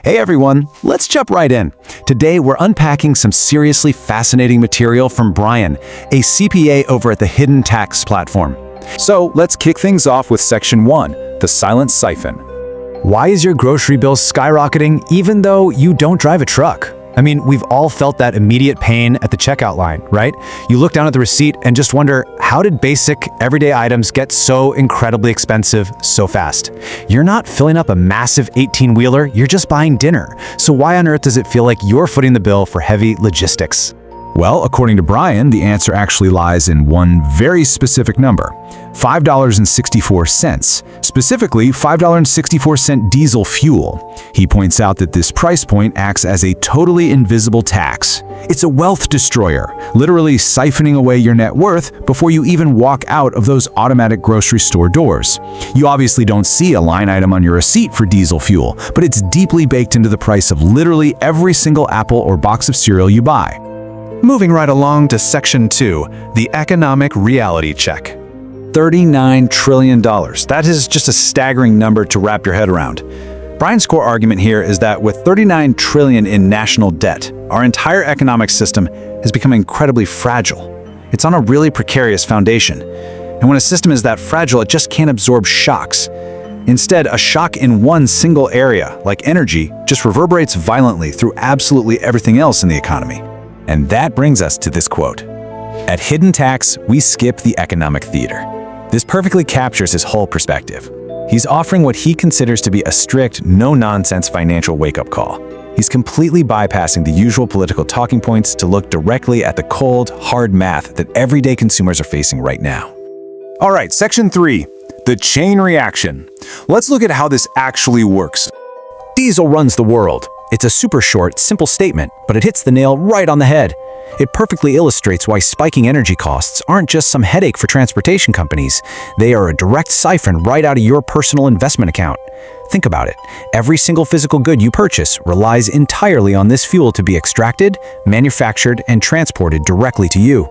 Hey everyone, let's jump right in. Today we're unpacking some seriously fascinating material from Brian, a CPA over at the Hidden Tax platform. So let's kick things off with Section 1, the silent siphon. Why is your grocery bill skyrocketing even though you don't drive a truck? I mean, we've all felt that immediate pain at the checkout line, right? You look down at the receipt and just wonder, how did basic, everyday items get so incredibly expensive so fast? You're not filling up a massive 18-wheeler, you're just buying dinner. So why on earth does it feel like you're footing the bill for heavy logistics? Well, according to Brian, the answer actually lies in one very specific number, $5.64, specifically $5.64 diesel fuel. He points out that this price point acts as a totally invisible tax. It's a wealth destroyer, literally siphoning away your net worth before you even walk out of those automatic grocery store doors. You obviously don't see a line item on your receipt for diesel fuel, but it's deeply baked into the price of literally every single apple or box of cereal you buy. Moving right along to Section 2, the economic reality check. $39 trillion. That is just a staggering number to wrap your head around. Brian's core argument here is that with $39 trillion in national debt, our entire economic system has become incredibly fragile. It's on a really precarious foundation. And when a system is that fragile, it just can't absorb shocks. Instead, a shock in one single area, like energy, just reverberates violently through absolutely everything else in the economy. And that brings us to this quote. At Hidden Tax, we skip the economic theater. This perfectly captures his whole perspective. He's offering what he considers to be a strict, no-nonsense financial wake-up call. He's completely bypassing the usual political talking points to look directly at the cold, hard math that everyday consumers are facing right now. All right, Section 3, the chain reaction. Let's look at how this actually works. Diesel runs the world. It's a super short, simple statement, but it hits the nail right on the head. It perfectly illustrates why spiking energy costs aren't just some headache for transportation companies. They are a direct siphon right out of your personal investment account. Think about it. Every single physical good you purchase relies entirely on this fuel to be extracted, manufactured, and transported directly to you.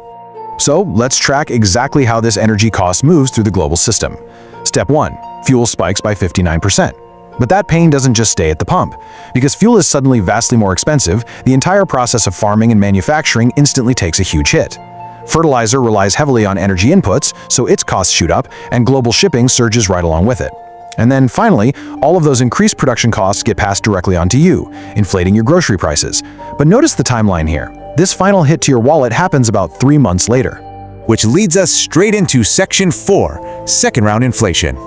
So let's track exactly how this energy cost moves through the global system. Step 1, fuel spikes by 59%. But that pain doesn't just stay at the pump. Because fuel is suddenly vastly more expensive, the entire process of farming and manufacturing instantly takes a huge hit. Fertilizer relies heavily on energy inputs, so its costs shoot up, and global shipping surges right along with it. And then finally, all of those increased production costs get passed directly onto you, inflating your grocery prices. But notice the timeline here. This final hit to your wallet happens about 3 months later. Which leads us straight into Section 4, second-round inflation.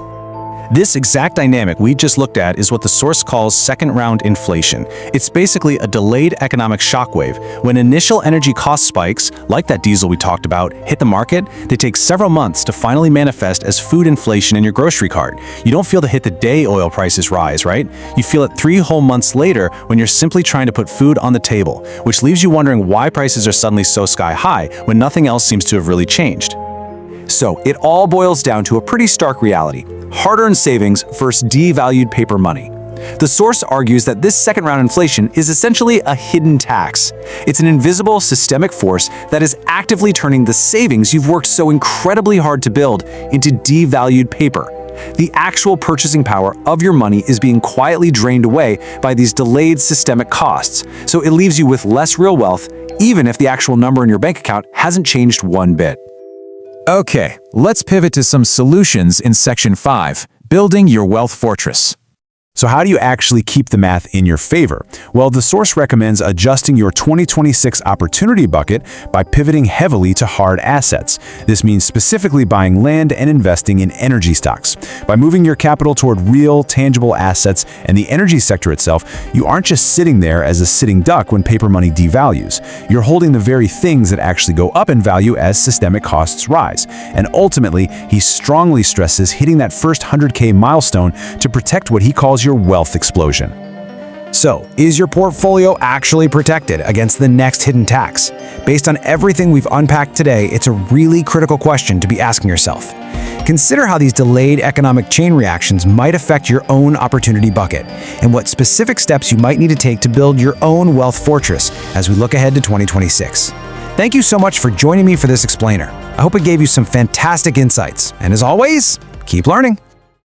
This exact dynamic we just looked at is what the source calls second-round inflation. It's basically a delayed economic shockwave. When initial energy cost spikes, like that diesel we talked about, hit the market, they take several months to finally manifest as food inflation in your grocery cart. You don't feel the hit the day oil prices rise, right? You feel it 3 whole months later when you're simply trying to put food on the table, which leaves you wondering why prices are suddenly so sky high when nothing else seems to have really changed. So it all boils down to a pretty stark reality. Hard-earned savings versus devalued paper money. The source argues that this second-round inflation is essentially a hidden tax. It's an invisible systemic force that is actively turning the savings you've worked so incredibly hard to build into devalued paper. The actual purchasing power of your money is being quietly drained away by these delayed systemic costs, so it leaves you with less real wealth, even if the actual number in your bank account hasn't changed one bit. Okay, let's pivot to some solutions in Section 5, building your wealth fortress. So how do you actually keep the math in your favor? Well, the source recommends adjusting your 2026 opportunity bucket by pivoting heavily to hard assets. This means specifically buying land and investing in energy stocks. By moving your capital toward real, tangible assets and the energy sector itself, you aren't just sitting there as a sitting duck when paper money devalues. You're holding the very things that actually go up in value as systemic costs rise. And ultimately, he strongly stresses hitting that first 100K milestone to protect what he calls your wealth explosion. So, is your portfolio actually protected against the next hidden tax? Based on everything we've unpacked today, it's a really critical question to be asking yourself. Consider how these delayed economic chain reactions might affect your own opportunity bucket, and what specific steps you might need to take to build your own wealth fortress as we look ahead to 2026. Thank you so much for joining me for this explainer. I hope it gave you some fantastic insights, and as always, keep learning.